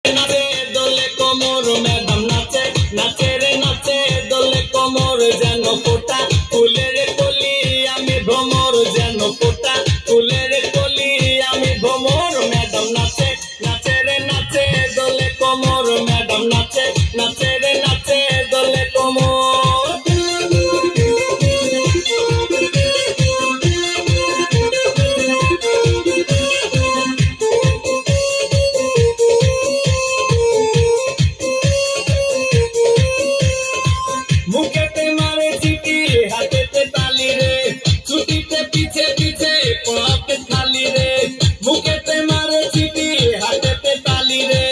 নাচে দোলে কোমর ম্যাডাম নাচে নাচে রে নাচে দোলে কোমর যেন ফোটা ফুলের কলি আমি ভ্রমর যেন ফোটা ফুলের কলি আমি ভ্রমর ম্যাডাম নাচে নাচে রে নাচে দোলে কোমর ম্যাডাম নাচে নাচে রে নাচে দোলে কোমর মুখেতে মারে চিঠি হাতেতে তালি রে ছুটিতে পিছে পিছে পকেট খালি রে মুখেতে মারে চিঠি হাতেতে তালি রে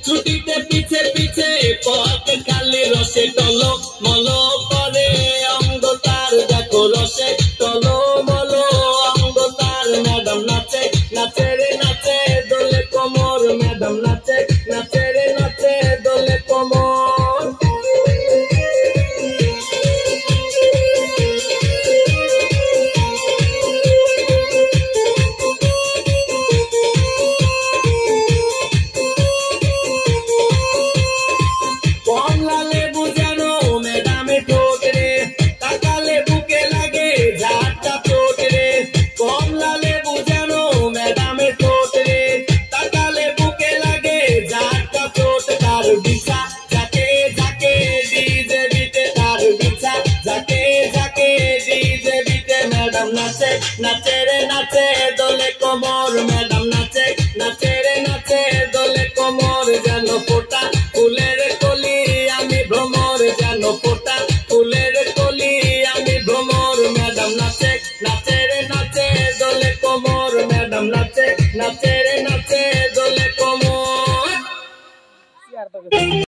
ছুটিতে পিছে পিছে পকেট খালি রসে টলো মলো করে অঙ্গ তার দেখো রসে টলো মলো অঙ্গ তার ম্যাডাম নাচে নাচে রে নাচে দোলে কোমর ম্যাডাম নাচে নাচে রে নাচে দোলে কোমর কমলা লেবু যেন ম্যাডামে ঠোঁট রে তাকালে বুকে লাগে ঝাড়টা চোট রে কমলা লেবু যেন ম্যাডামে ঠোঁট রে তাকালে বুকে লাগে ঝাড়টা চোট তার বিছা যাকে যাকে ডিজে বিটে তার বিছা যাকে যাকে ডিজে বিটে ম্যাডাম নাচে নাচে রে নাচে দোলে কোমর ম্যাডাম নাচে নাচে রে নাচে দোলে কোমর যেন ফোটা ফুলের কলি আমি ভ্রমর যেন ফোটা ফুলের কলি আমি ভ্রমর ম্যাডাম নাচে নাচে রে নাচে দোলে কোমর ম্যাডাম নাচে নাচে রে নাচে দোলে কোমর।